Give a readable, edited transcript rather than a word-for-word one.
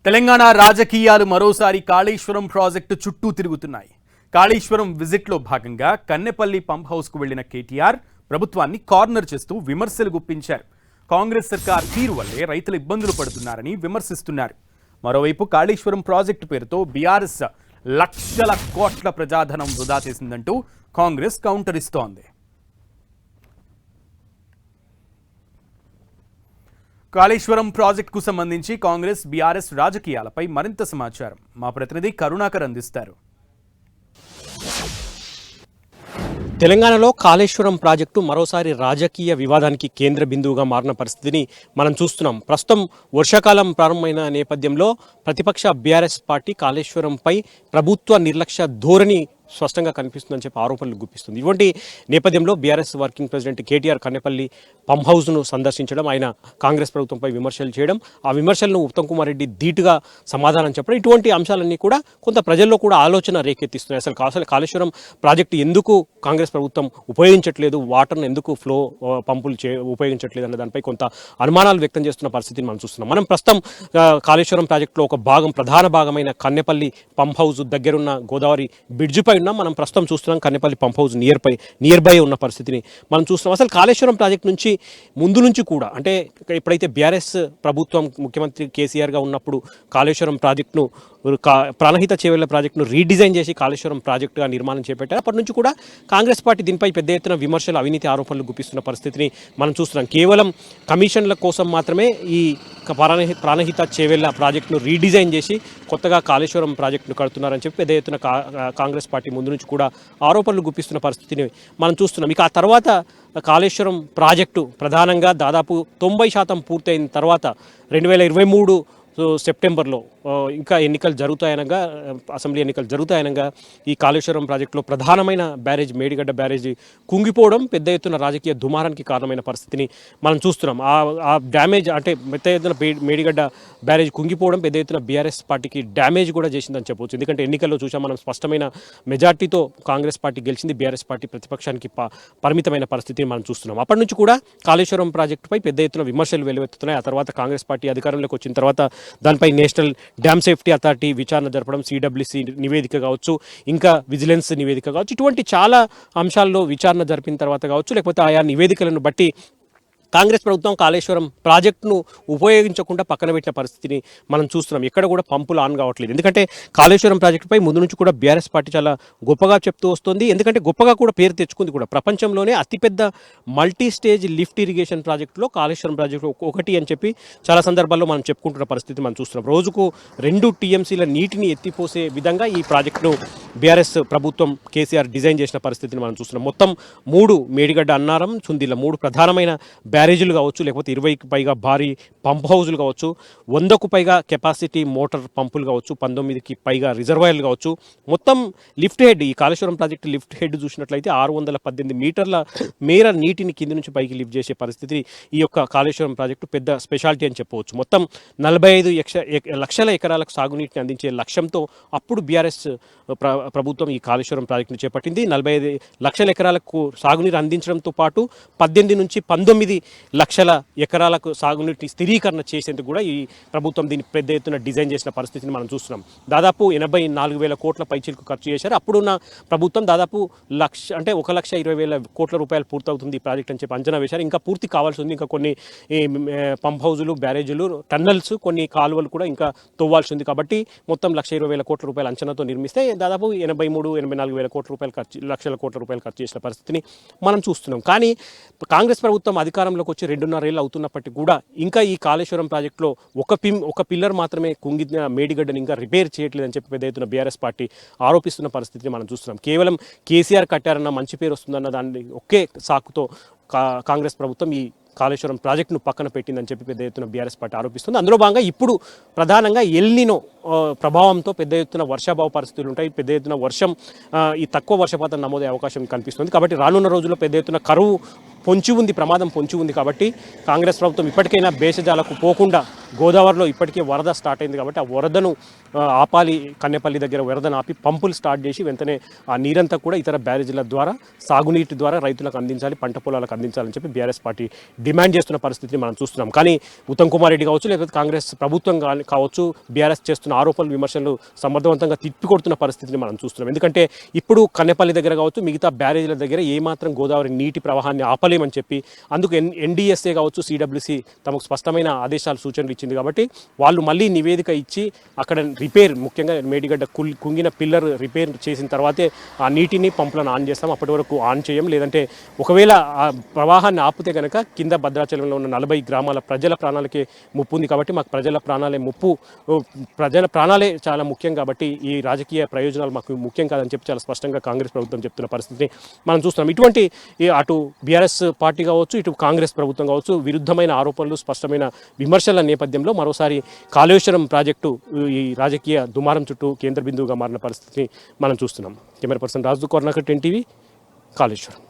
తెలంగాణ రాజకీయాలు మరోసారి కాళేశ్వరం ప్రాజెక్టు చుట్టూ తిరుగుతున్నాయి. కాళేశ్వరం విజిట్లో భాగంగా కన్నెపల్లి పంప్ హౌస్కు వెళ్లిన కేటీఆర్ ప్రభుత్వాన్ని కార్నర్ చేస్తూ విమర్శలు గుప్పించారు. కాంగ్రెస్ సర్కార్ తీరు వల్లే రైతులు ఇబ్బందులు పడుతున్నారని విమర్శిస్తున్నారు. మరోవైపు కాళేశ్వరం ప్రాజెక్టు పేరుతో బీఆర్ఎస్ లక్షల కోట్ల ప్రజాధనం వృధా చేసిందంటూ కాంగ్రెస్ కౌంటర్ ఇస్తోంది. కాళేశ్వరం ప్రాజెక్టుకు సంబంధించి కాంగ్రెస్ బీఆర్ఎస్ రాజకీయాలపై మరింత సమాచారం మా ప్రతినిధి కరుణాకర్ అందిస్తారు. తెలంగాణలో కాళేశ్వరం ప్రాజెక్టు మరోసారి రాజకీయ వివాదానికి కేంద్ర బిందువుగా మారిన పరిస్థితిని మనం చూస్తున్నాం. ప్రస్తుతం వర్షాకాలం ప్రారంభమైన నేపథ్యంలో ప్రతిపక్ష బీఆర్ఎస్ పార్టీ కాళేశ్వరంపై ప్రభుత్వ నిర్లక్ష్య ధోరణి స్పష్టంగా కనిపిస్తుందని చెప్పి ఆరోపణలు గుప్పిస్తుంది. ఇటువంటి నేపథ్యంలో BRS working president KTR Kannepalli pump హౌస్ను సందర్శించడం, ఆయన కాంగ్రెస్ ప్రభుత్వంపై విమర్శలు చేయడం, ఆ విమర్శలను ఉత్తమ్ కుమార్ రెడ్డి ధీటుగా సమాధానం చెప్పడం, ఇటువంటి అంశాలన్నీ కూడా కొంత ప్రజల్లో కూడా ఆలోచన రేకెత్తిస్తున్నాయి. అసలు కాళేశ్వరం ప్రాజెక్టు ఎందుకు కాంగ్రెస్ ప్రభుత్వం ఉపయోగించట్లేదు, వాటర్ను ఎందుకు ఫ్లో పంపులు ఉపయోగించట్లేదు అన్న దానిపై కొంత అనుమానాలు వ్యక్తం చేస్తున్న పరిస్థితిని మనం చూస్తున్నాం. మనం ప్రస్తుతం కాళేశ్వరం ప్రాజెక్టులో ఒక భాగం, ప్రధాన భాగమైన కన్నెపల్లి పంప్ హౌస్ దగ్గరున్న గోదావరి బ్రిడ్జిపై మనం ప్రస్తుతం చూస్తున్నాం. Kannepalli pump house near by ఉన్న పరిస్థితిని మనం చూస్తున్నాం. అసలు కాళేశ్వరం ప్రాజెక్ట్ నుంచి ముందు నుంచి కూడా, అంటే ఎప్పుడైతే బీఆర్ఎస్ ప్రభుత్వం ముఖ్యమంత్రి కేసీఆర్గా ఉన్నప్పుడు కాళేశ్వరం ప్రాజెక్టును ప్రాణహిత చేవెళ్ల ప్రాజెక్టును రీడిజైన్ చేసి కాళేశ్వరం ప్రాజెక్టుగా నిర్మాణం చేపట్టారు. అప్పటి నుంచి కూడా కాంగ్రెస్ పార్టీ దీనిపై పెద్ద ఎత్తున విమర్శలు, అవినీతి ఆరోపణలు గుప్పిస్తున్న పరిస్థితిని మనం చూస్తున్నాం. కేవలం కమిషన్ల కోసం మాత్రమే ఈ ప్రాణహిత చేవెళ్ల ప్రాజెక్టును రీడిజైన్ చేసి కొత్తగా కాళేశ్వరం ప్రాజెక్టును కడుతున్నారని చెప్పి పెద్ద ఎత్తున కాంగ్రెస్ పార్టీ ముందు నుంచి కూడా ఆరోపణలు గుప్పిస్తున్న పరిస్థితిని మనం చూస్తున్నాం. ఇక ఆ తర్వాత కాళేశ్వరం ప్రాజెక్టు ప్రధానంగా దాదాపు 90% పూర్తయిన తర్వాత 2023 సెప్టెంబర్లో ఇంకా ఎన్నికలు జరుగుతాయనగా, అసెంబ్లీ ఎన్నికలు జరుగుతాయనగా ఈ కాళేశ్వరం ప్రాజెక్టులో ప్రధానమైన బ్యారేజ్ మేడిగడ్డ బ్యారేజీ కుంగిపోవడం పెద్ద ఎత్తున రాజకీయ దుమారానికి కారణమైన పరిస్థితిని మనం చూస్తున్నాం. ఆ డ్యామేజ్, అంటే పెద్ద ఎత్తున మేడిగడ్డ బ్యారేజ్ కుంగిపోవడం పెద్ద ఎత్తున బీఆర్ఎస్ పార్టీకి డ్యామేజ్ కూడా చేసిందని చెప్పవచ్చు. ఎందుకంటే ఎన్నికల్లో చూసాం మనం, స్పష్టమైన మెజార్టీతో కాంగ్రెస్ పార్టీ గెలిచింది, బీఆర్ఎస్ పార్టీ ప్రతిపక్షానికి పరిమితమైన పరిస్థితిని మనం చూస్తున్నాం. అప్పటి నుంచి కూడా కాళేశ్వరం ప్రాజెక్టుపై పెద్ద ఎత్తున విమర్శలు వెలువెత్తుతున్నాయి. ఆ తర్వాత కాంగ్రెస్ పార్టీ అధికారంలోకి వచ్చిన తర్వాత దానిపై నేషనల్ డ్యామ్ సేఫ్టీ అథారిటీ విచారణ జరపడం, సిడబ్ల్యూసి నివేదిక కావచ్చు, ఇంకా విజిలెన్స్ నివేదిక కావచ్చు, ఇటువంటి చాలా అంశాల్లో విచారణ జరిపిన తర్వాత కావచ్చు, లేకపోతే ఆయా నివేదికలను బట్టి కాంగ్రెస్ ప్రభుత్వం కాళేశ్వరం ప్రాజెక్టును ఉపయోగించకుండా పక్కన పెట్టిన పరిస్థితిని మనం చూస్తున్నాం. ఎక్కడ కూడా పంపులు ఆన్ కావట్లేదు. ఎందుకంటే కాళేశ్వరం ప్రాజెక్టుపై ముందు నుంచి కూడా బీఆర్ఎస్ పార్టీ చాలా గొప్పగా చెప్తూ వస్తుంది. ఎందుకంటే గొప్పగా కూడా పేరు తెచ్చుకుంది కూడా. ప్రపంచంలోనే అతిపెద్ద మల్టీ స్టేజ్ లిఫ్ట్ ఇరిగేషన్ ప్రాజెక్టులో కాళేశ్వరం ప్రాజెక్టు ఒకటి అని చెప్పి చాలా సందర్భాల్లో మనం చెప్పుకుంటున్న పరిస్థితి మనం చూస్తున్నాం. రోజుకు 2 టీఎంసీల నీటిని ఎత్తిపోసే విధంగా ఈ ప్రాజెక్టును బీఆర్ఎస్ ప్రభుత్వం కేసీఆర్ డిజైన్ చేసిన పరిస్థితిని మనం చూస్తున్నాం. మొత్తం 3 మేడిగడ్డ, అన్నారం, సుందిల్ల 3 ప్రధానమైన బ్యారేజీలు కావచ్చు, లేకపోతే 20కి పైగా భారీ పంప్ హౌజులు కావచ్చు, 100కు పైగా కెపాసిటీ మోటార్ పంపులు కావచ్చు, 19కి పైగా రిజర్వాయర్లు కావచ్చు, మొత్తం లిఫ్ట్ హెడ్, ఈ కాళేశ్వరం ప్రాజెక్టు లిఫ్ట్ హెడ్ చూసినట్లయితే 618 మీటర్ల మేర నీటిని కింది నుంచి పైకి లిఫ్ట్ చేసే పరిస్థితి ఈ యొక్క కాళేశ్వరం ప్రాజెక్టు పెద్ద స్పెషాలిటీ అని చెప్పవచ్చు. మొత్తం 45 లక్షల ఎకరాలకు సాగునీటిని అందించే లక్ష్యంతో అప్పుడు బీఆర్ఎస్ ప్రభుత్వం ఈ కాళేశ్వరం ప్రాజెక్టును చేపట్టింది. 45 లక్షల ఎకరాలకు సాగునీరు అందించడంతో పాటు 18 నుంచి 19 లక్షల ఎకరాలకు సాగునీటి స్థిరీకరణ చేసేందుకు కూడా ఈ ప్రభుత్వం దీన్ని పెద్ద ఎత్తున డిజైన్ చేసిన పరిస్థితిని మనం చూస్తున్నాం. దాదాపు 84,000 కోట్ల పైచీలకు ఖర్చు చేశారు. అప్పుడున్న ప్రభుత్వం దాదాపు 1,20,000 కోట్ల రూపాయలు పూర్తవుతుంది ఈ ప్రాజెక్ట్ అని చెప్పి అంచనా వేశారు. ఇంకా పూర్తి కావాల్సి ఉంది. ఇంకా కొన్ని పంప్ హౌజులు, బ్యారేజీలు, టన్నల్స్, కొన్ని కాలువలు కూడా ఇంకా తవ్వాల్సి ఉంది. కాబట్టి మొత్తం 1,20,000 కోట్ల రూపాయల అంచనాతో నిర్మిస్తే దాదాపు 83-84,000 లక్షల కోట్ల రూపాయలు ఖర్చు చేసిన పరిస్థితిని మనం చూస్తున్నాం. కానీ కాంగ్రెస్ ప్రభుత్వం అధికారంలోకి వచ్చి 2.5 ఏళ్ళు అవుతున్నప్పటికీ కూడా ఇంకా ఈ కాళేశ్వరం ప్రాజెక్టులో ఒక పిల్లర్ మాత్రమే కుంగిన మేడిగడ్డని ఇంకా రిపేర్ చేయట్లేదని చెప్పి పెద్ద ఎత్తున బీఆర్ఎస్ పార్టీ ఆరోపిస్తున్న పరిస్థితిని మనం చూస్తున్నాం. కేవలం కేసీఆర్ కట్టారన్న మంచి పేరు వస్తుందన్న దాన్ని ఒకే సాకుతో కాంగ్రెస్ ప్రభుత్వం ఈ కాళేశ్వరం ప్రాజెక్టును పక్కన పెట్టిందని చెప్పి పెద్ద ఎత్తున బీఆర్ఎస్ పార్టీ ఆరోపిస్తుంది. అందులో భాగంగా ఇప్పుడు ప్రధానంగా ఎల్నినో ప్రభావంతో పెద్ద ఎత్తున వర్షాభావ పరిస్థితులు ఉంటాయి. పెద్ద ఎత్తున వర్షం, ఈ తక్కువ వర్షపాతం నమోదయ్యే అవకాశం కనిపిస్తుంది. కాబట్టి రానున్న రోజుల్లో పెద్ద ఎత్తున కరువు ప్రమాదం పొంచి ఉంది కాబట్టి కాంగ్రెస్ ప్రభుత్వం ఇప్పటికైనా భేషజాలకు పోకుండా గోదావరిలో ఇప్పటికే వరద స్టార్ట్ అయింది కాబట్టి ఆ వరదను ఆపాలి, కన్నెపల్లి దగ్గర వరదను ఆపి పంపులు స్టార్ట్ చేసి వెంటనే ఆ నీరంతా కూడా ఇతర బ్యారేజీల ద్వారా సాగునీటి ద్వారా రైతులకు అందించాలి, పంట పొలాలకు అందించాలని చెప్పి బీఆర్ఎస్ పార్టీ డిమాండ్ చేస్తున్న పరిస్థితిని మనం చూస్తున్నాం. కానీ ఉత్తమ్ కుమార్ రెడ్డి కావచ్చు, లేకపోతే కాంగ్రెస్ ప్రభుత్వం కావచ్చు, బీఆర్ఎస్ చేస్తున్న ఆరోపణలు విమర్శలు సమర్థవంతంగా తిప్పికొడుతున్న పరిస్థితిని మనం చూస్తున్నాం. ఎందుకంటే ఇప్పుడు కన్నెపల్లి దగ్గర కావచ్చు, మిగతా బ్యారేజీల దగ్గర ఏమాత్రం గోదావరి నీటి ప్రవాహాన్ని ఆపలేమని చెప్పి అందుకు ఎన్డీఎస్ఏ కావచ్చు, సిడబ్ల్యూసి తమకు స్పష్టమైన ఆదేశాలు, సూచనలు ఇచ్చింది. కాబట్టి వాళ్ళు మళ్ళీ నివేదిక ఇచ్చి అక్కడ రిపేర్, ముఖ్యంగా మేడిగడ్డ కుంగిన పిల్లర్ రిపేర్ చేసిన తర్వాతే ఆ నీటిని పంపులను ఆన్ చేస్తాం. అప్పటి వరకు ఆన్ చేయం. లేదంటే ఒకవేళ ఆ ప్రవాహాన్ని ఆపితే కనుక కింద భద్రాచలంలో ఉన్న 40 గ్రామాల ప్రజల ప్రాణాలకే ముప్పు ఉంది. కాబట్టి మాకు ప్రజల ప్రాణాలే చాలా ముఖ్యం. కాబట్టి ఈ రాజకీయ ప్రయోజనాలు మాకు ముఖ్యం కాదని చెప్పి చాలా స్పష్టంగా కాంగ్రెస్ ప్రభుత్వం చెప్తున్న పరిస్థితిని మనం చూస్తున్నాం. ఇటువంటి అటు బీఆర్ఎస్ పార్టీ కావచ్చు, ఇటు కాంగ్రెస్ ప్రభుత్వం కావచ్చు, విరుద్ధమైన ఆరోపణలు, స్పష్టమైన విమర్శల నేపథ్యంలో మరోసారి కాళేశ్వరం ప్రాజెక్టు ఈ రాజకీయ దుమారం చుట్టూ కేంద్ర బిందువుగా మారిన పరిస్థితిని మనం చూస్తున్నాం. కెమెరా పర్సన్ రాజు కొర్నాకర్, 10 టీవీ, కాళేశ్వరం.